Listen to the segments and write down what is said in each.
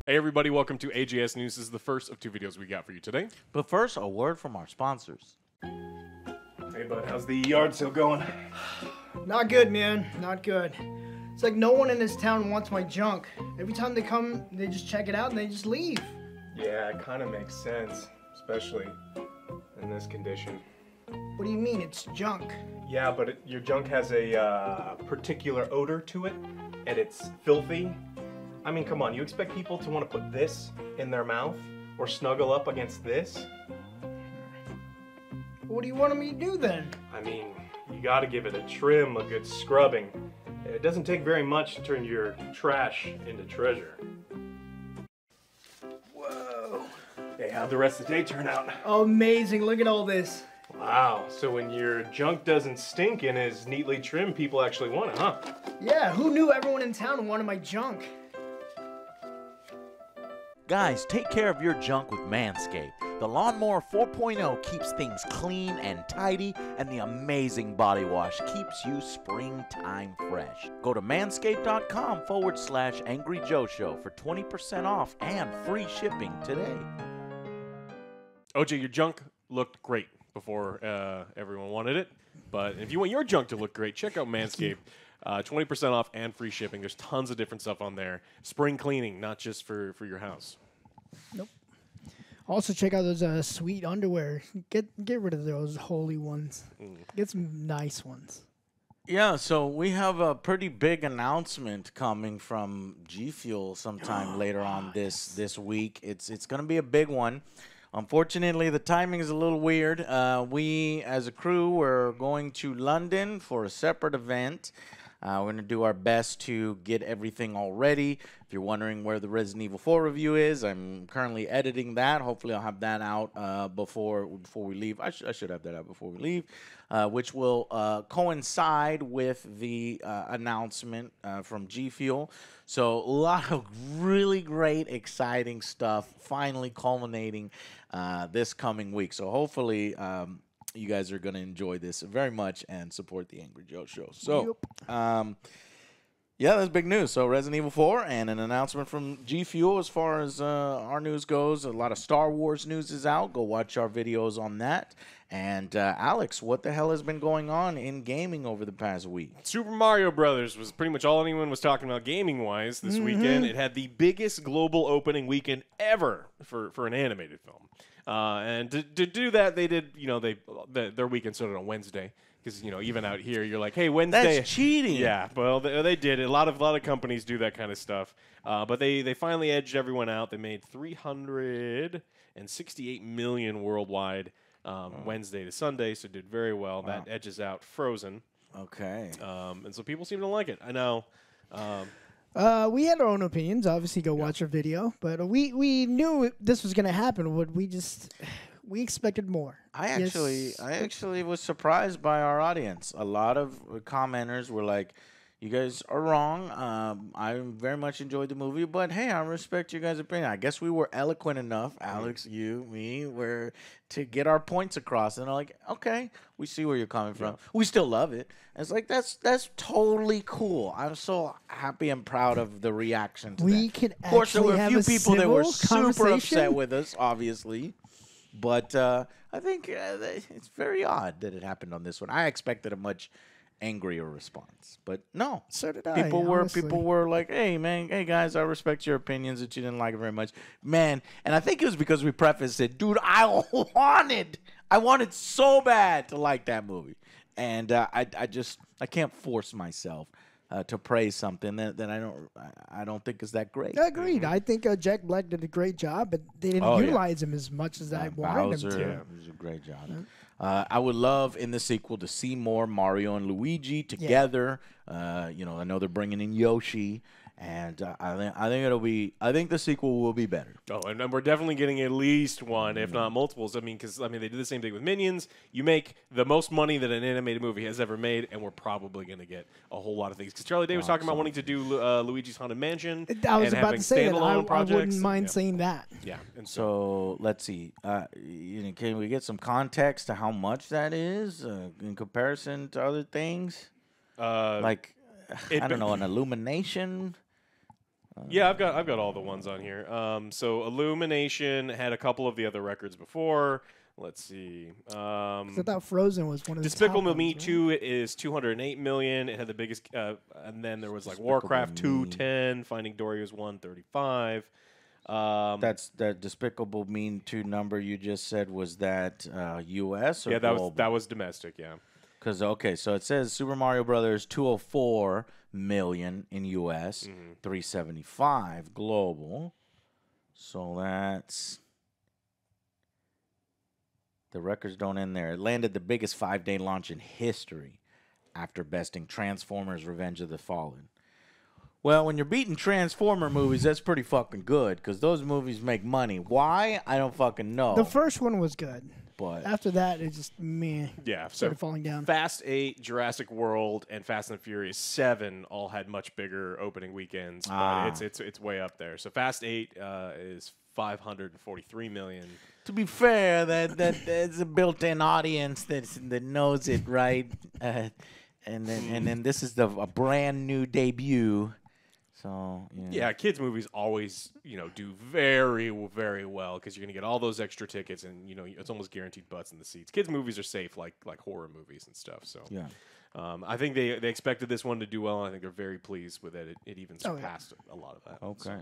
Hey everybody, welcome to AJS News. This is the first of 2 videos we got for you today. But first, a word from our sponsors. Hey bud, how's the yard sale going? Not good, man. Not good. It's like no one in this town wants my junk. Every time they come, they just check it out and they just leave. Yeah, it kind of makes sense, especially in this condition. What do you mean? It's junk. Yeah, but your junk has a particular odor to it, and it's filthy. I mean, come on, you expect people to want to put this in their mouth or snuggle up against this? What do you want me to do then? I mean, you gotta give it a trim, a good scrubbing. It doesn't take very much to turn your trash into treasure. Whoa. Hey, how'd the rest of the day turn out? Amazing. Look at all this. Wow, so when your junk doesn't stink and is neatly trimmed, people actually want it, huh? Yeah, who knew everyone in town wanted my junk? Guys, take care of your junk with Manscaped. The Lawnmower 4.0 keeps things clean and tidy, and the amazing body wash keeps you springtime fresh. Go to manscaped.com/Angry Joe Show for 20% off and free shipping today. OJ, your junk looked great before everyone wanted it, but if you want your junk to look great, check out Manscaped. 20% off and free shipping. There's tons of different stuff on there. Spring cleaning, not just for your house. Nope. Also, check out those sweet underwear. Get rid of those holy ones. Get some nice ones. Yeah, so we have a pretty big announcement coming from G Fuel sometime later on this week. It's going to be a big one. Unfortunately, the timing is a little weird. We, as a crew, we're going to London for a separate event. We're going to do our best to get everything all ready. If you're wondering where the Resident Evil 4 review is, I'm currently editing that. Hopefully, I'll have that out before we leave. I should have that out before we leave, which will coincide with the announcement from G Fuel. So a lot of really great, exciting stuff finally culminating this coming week. So hopefully you guys are going to enjoy this very much and support the Angry Joe Show. So, yeah, that's big news. So Resident Evil 4 and an announcement from G Fuel as far as our news goes. A lot of Star Wars news is out. Go watch our videos on that. And Alex, what the hell has been going on in gaming over the past week? Super Mario Brothers was pretty much all anyone was talking about gaming-wise this weekend. It had the biggest global opening weekend ever for an animated film. And to do that, they did, their weekend started on Wednesday. Because, even out here, you're like, hey, Wednesday. That's cheating. Yeah, well, they did. A lot of companies do that kind of stuff. But they finally edged everyone out. They made $368 million worldwide Wednesday to Sunday, so did very well. Wow. That edges out Frozen. Okay. And so people seem to like it. I know. We had our own opinions. Obviously, go watch our video. But we knew this was going to happen. We expected more. I actually was surprised by our audience. A lot of commenters were like, you guys are wrong. I very much enjoyed the movie, but hey, I respect your guys' opinion. I guess we were eloquent enough, Alex, you, me, to get our points across. And they're like, okay, we see where you're coming from. We still love it. And it's like, that's totally cool. I'm so happy and proud of the reaction to that. Of course, there were a few people that were super upset with us, obviously. But I think it's very odd that it happened on this one. I expected a much angrier response, but no. So did I. People were like, "Hey, man, hey guys, I respect your opinions that you didn't like it very much, man." And I think it was because we prefaced it, dude. I wanted so bad to like that movie, and I can't force myself to praise something that I don't think is that great. Agreed. I think Jack Black did a great job, but they didn't utilize him as much as I wanted him to. It was a great job. Yeah. I would love in the sequel to see more Mario and Luigi together. I know they're bringing in Yoshi, and I think the sequel will be better. Oh, and we're definitely getting at least one, if not multiples. I mean, because they did the same thing with Minions. You make the most money that an animated movie has ever made, and we're probably going to get a whole lot of things. Because Charlie Day was talking about wanting to do Luigi's Haunted Mansion. I was about to say that. I projects. wouldn't mind saying that. Yeah. And so let's see. Can we get some context to how much that is in comparison to other things? I don't know, an Illumination. Yeah, I've got all the ones on here. So Illumination had a couple of the other records before. Let's see. 'Cause I thought Frozen was one of the Despicable top Me ones, right? 2 is 208 million. It had the biggest, and then there was like Despicable Warcraft Me. 210, Finding Dory was 135. That's that Despicable Me 2 number you just said. Was that U.S. or Yeah, global? that was domestic. Yeah. Because okay, so it says Super Mario Brothers 204 million in U.S., 375 global. So that's the records don't end there. It landed the biggest 5-day launch in history after besting Transformers: Revenge of the Fallen. Well, when you're beating Transformer movies, that's pretty fucking good because those movies make money. Why? I don't fucking know. The first one was good. But After that, it just Yeah. So started falling down. Fast 8, Jurassic World, and Fast and Furious 7 all had much bigger opening weekends, but it's way up there. So Fast 8 is 543 million. to be fair, that there's a built-in audience that knows it, right? And then this is a brand new debut. So Yeah, kids' movies always, do very, very well because you're gonna get all those extra tickets, and it's almost guaranteed butts in the seats. Kids' movies are safe, like horror movies and stuff. So yeah. I think they expected this one to do well, and I think they're very pleased with it. It even surpassed a lot of that. Okay.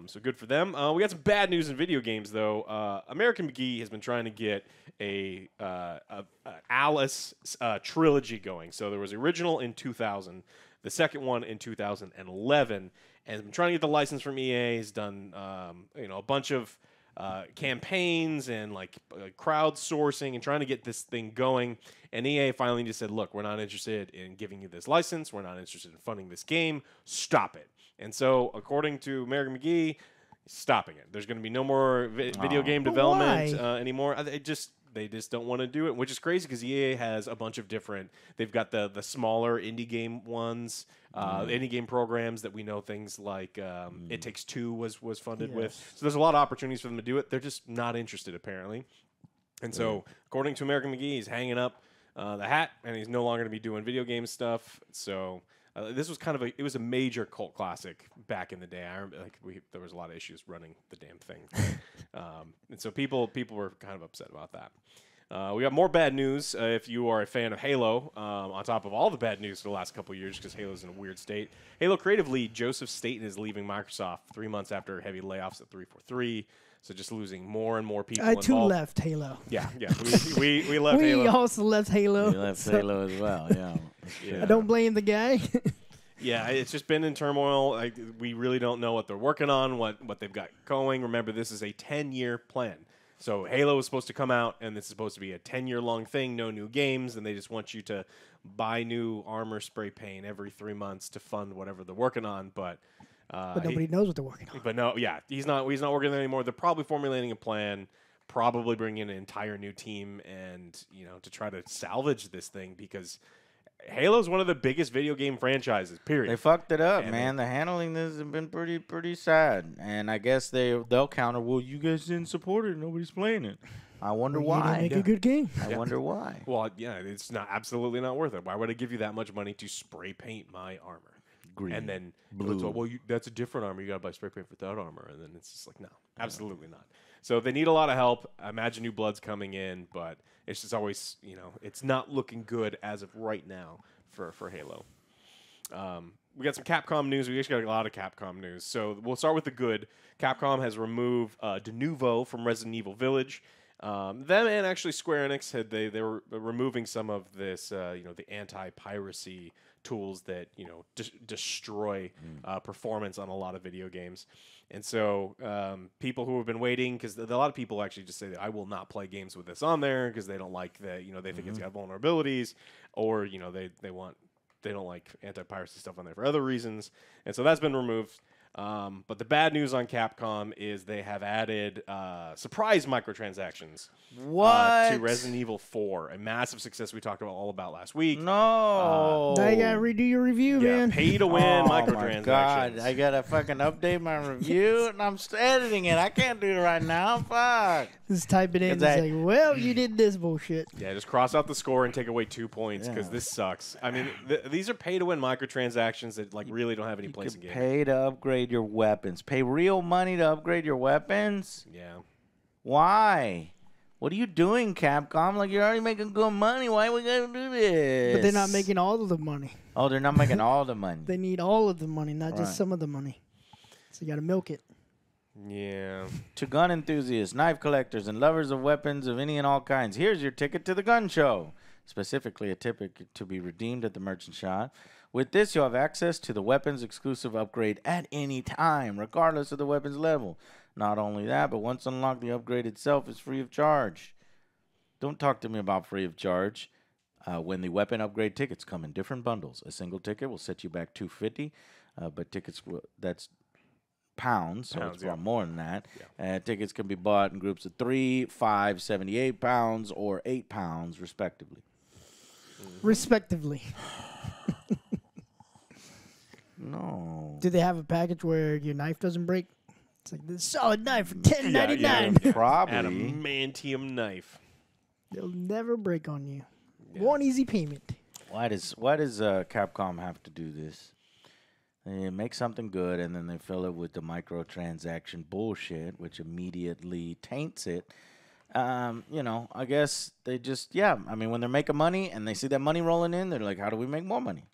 So good for them. We got some bad news in video games, though. American McGee has been trying to get a Alice trilogy going. So there was the original in 2000, the second one in 2011, and has been trying to get the license from EA. He's done a bunch of campaigns and crowdsourcing and trying to get this thing going. And EA finally just said, "Look, we're not interested in giving you this license. We're not interested in funding this game. Stop it." And so, according to American McGee, stopping it. There's going to be no more video game development anymore. They just don't want to do it, which is crazy because EA has a bunch of different. They've got the smaller indie game ones, indie game programs that we know things like It Takes Two was funded with. So there's a lot of opportunities for them to do it. They're just not interested apparently. And so, according to American McGee, he's hanging up the hat and he's no longer going to be doing video game stuff. So. This was it was a major cult classic back in the day. I remember, there was a lot of issues running the damn thing, and so people were kind of upset about that. We got more bad news. If you are a fan of Halo, on top of all the bad news for the last couple of years, because Halo's in a weird state. Halo creative lead Joseph Staten is leaving Microsoft 3 months after heavy layoffs at 343. So just losing more and more people. I involved. too left Halo. Yeah. We left We Halo. also left Halo. We left Halo as well. Yeah. I don't blame the guy. Yeah, it's just been in turmoil. We really don't know what they're working on, what they've got going. Remember, this is a 10-year plan. So Halo is supposed to come out, and this is supposed to be a 10-year-long thing, no new games, and they just want you to buy new armor spray paint every 3 months to fund whatever they're working on. But nobody knows what they're working on. But no, yeah, he's not working there anymore. They're probably formulating a plan, probably bringing in an entire new team, and to try to salvage this thing because Halo's one of the biggest video game franchises, period. They fucked it up, man. The handling this has been pretty sad. And I guess they'll counter, well, you guys didn't support it. Nobody's playing it. I wonder why. You didn't make a good game. I wonder why. Well, yeah, it's absolutely not worth it. Why would I give you that much money to spray paint my armor? Green, and then blue. Well, that's a different armor. You got to buy spray paint for that armor. And then it's just like, no, absolutely not. So they need a lot of help. I imagine new blood's coming in, but it's just always, it's not looking good as of right now for Halo. We got some Capcom news. We actually got a lot of Capcom news. So we'll start with the good. Capcom has removed De Nouveau from Resident Evil Village. Them and actually Square Enix they were removing some of this, the anti-piracy tools that destroy performance on a lot of video games. And so people who have been waiting, because a lot of people actually just say that I will not play games with this on there because they don't like that, they think it's got vulnerabilities, or they don't like anti-piracy stuff on there for other reasons. And so that's been removed. But the bad news on Capcom is they have added surprise microtransactions to Resident Evil 4, a massive success we talked all about last week. No. Now you gotta redo your review, man. Pay to win microtransactions. My God. I gotta fucking update my review, and I'm editing it. I can't do it right now. Fuck. Just type it in. It's like, well, you did this bullshit. Yeah, just cross out the score and take away 2 points because this sucks. I mean, these are pay to win microtransactions that really don't have any place in games. Pay to upgrade upgrade your weapons. Pay real money to upgrade your weapons? Yeah. Why? What are you doing, Capcom? Like, you're already making good money. Why we gotta do this? But they're not making all of the money. Oh, they're not making all the money. They need all of the money, not just Right. some of the money. So you got to milk it. Yeah. To gun enthusiasts, knife collectors, and lovers of weapons of any and all kinds, here's your ticket to the gun show. Specifically, a ticket to be redeemed at the merchant shop. With this, you'll have access to the weapons exclusive upgrade at any time, regardless of the weapon's level. Not only that, but once unlocked, the upgrade itself is free of charge. Don't talk to me about free of charge. When the weapon upgrade tickets come in different bundles, a single ticket will set you back $250, but tickets that's pounds, so it's far more than that. Yeah. Tickets can be bought in groups of 3, 5, 78 pounds, or 8 pounds, respectively. Respectively. No. Do they have a package where your knife doesn't break? It's like this solid knife for $10.99. Yeah. Probably. Adamantium knife. They'll never break on you. Yeah. One easy payment. Why does Capcom have to do this? They make something good and then they fill it with the microtransaction bullshit, which immediately taints it. I guess they just I mean, when they're making money and they see that money rolling in, they're like, how do we make more money?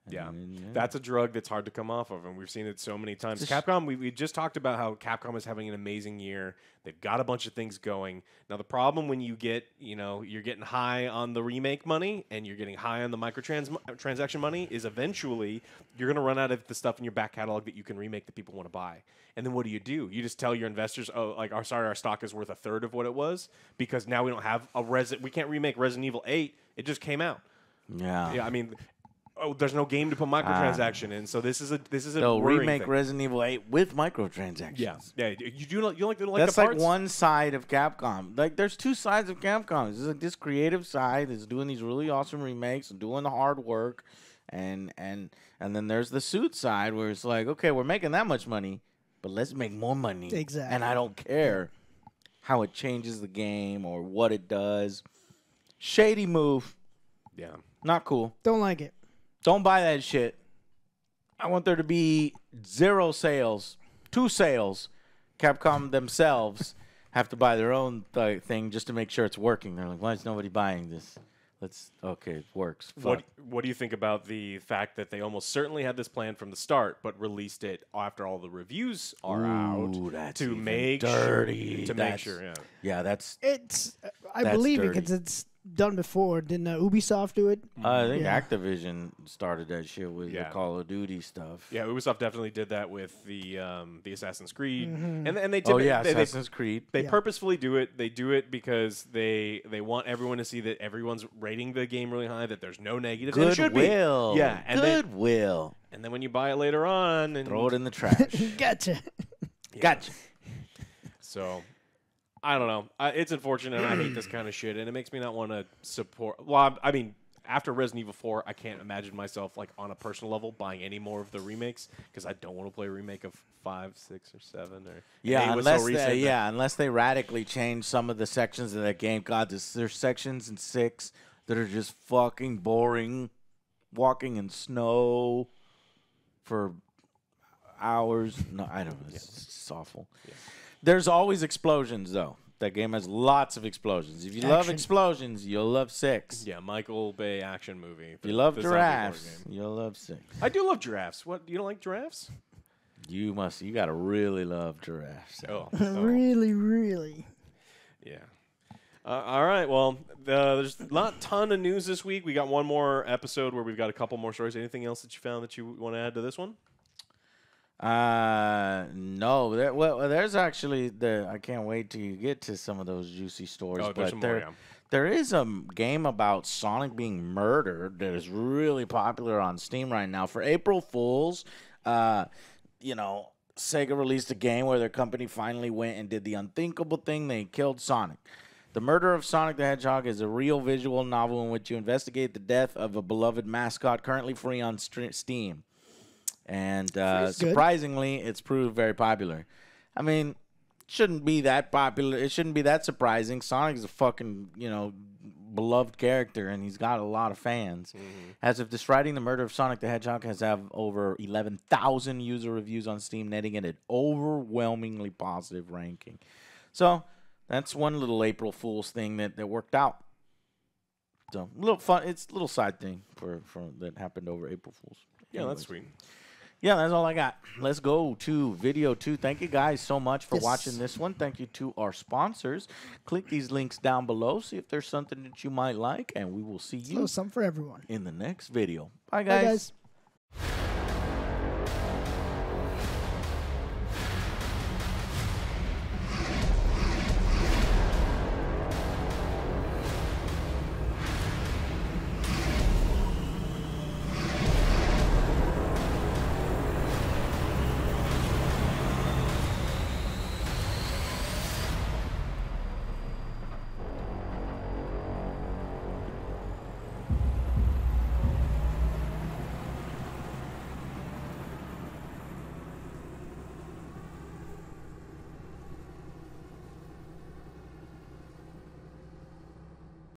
Yeah, that's a drug that's hard to come off of, and we've seen it so many times. Capcom, we just talked about how Capcom is having an amazing year. They've got a bunch of things going. Now, the problem when you get, you're getting high on the remake money and you're getting high on the microtransaction money is eventually you're going to run out of the stuff in your back catalog that you can remake that people want to buy. And then what do? You just tell your investors, our stock is worth a third of what it was because now we don't have we can't remake Resident Evil 8. It just came out. Yeah. Yeah, I mean... Oh, there's no game to put microtransaction in, so this is a they'll remake thing. Resident Evil 8 with microtransactions. Yeah. You like that's the like parts? one side of Capcom. Like there's two sides of Capcom. There's like this creative side that's doing these really awesome remakes and doing the hard work, and then there's the suit side where it's like, okay, we're making that much money, but let's make more money. Exactly. And I don't care how it changes the game or what it does. Shady move. Yeah. Not cool. Don't like it. Don't buy that shit. I want there to be 0 sales, 2 sales. Capcom themselves have to buy their own thing just to make sure it's working. They're like, why is nobody buying this? Okay, it works. What do you think about the fact that they almost certainly had this plan from the start, but released it after all the reviews are out to make dirty. sure? Yeah, that's I believe it because it's done before. Didn't Ubisoft do it? I think Activision started that shit with the Call of Duty stuff. Yeah, Ubisoft definitely did that with the Assassin's Creed, and they Assassin's Creed. They purposefully do it. They do it because they want everyone to see that everyone's rating the game really high, that there's no negatives. Goodwill. Yeah, and goodwill. And then when you buy it later on, and throw it in the trash. Gotcha. Gotcha. So. I don't know. It's unfortunate, and I hate this kind of shit, and it makes me not want to support... Well, I mean, after Resident Evil 4, I can't imagine myself, like, on a personal level, buying any more of the remakes, because I don't want to play a remake of 5, 6, or 7, or... unless they radically change some of the sections of that game. God, there's sections in 6 that are just fucking boring. Walking in snow for hours. No, I don't know. It's awful. Yeah. There's always explosions, though. That game has lots of explosions. If you love explosions, you'll love 6. Yeah, Michael Bay action movie. If you love giraffes, you'll love 6. I do love giraffes. What? You don't like giraffes? You gotta really love giraffes. Oh. Really, really. Yeah. All right. Well, there's not a ton of news this week. We got one more episode where we've got a couple more stories. Anything else that you found that you want to add to this one? No. There's actually I can't wait till you get to some of those juicy stories. Oh, there's some more, yeah. There is a game about Sonic being murdered that is really popular on Steam right now. For April Fools, Sega released a game where their company finally went and did the unthinkable thing. They killed Sonic. The Murder of Sonic the Hedgehog is a real visual novel in which you investigate the death of a beloved mascot currently free on Steam. And surprisingly, it's proved very popular. I mean, it shouldn't be that popular. It shouldn't be that surprising. Sonic is a fucking, beloved character, and he's got a lot of fans. As of deciding the murder of Sonic the Hedgehog has have over 11,000 user reviews on Steam, netting it an overwhelmingly positive ranking. So that's one little April Fool's thing that worked out. So a little fun. It's a little side thing for that happened over April Fool's. Yeah, that's sweet. Yeah, that's all I got. Let's go to video 2. Thank you guys so much for watching this one. Thank you to our sponsors. Click these links down below. See if there's something that you might like, and we will see you Some for everyone in the next video. Bye, Bye, guys. guys.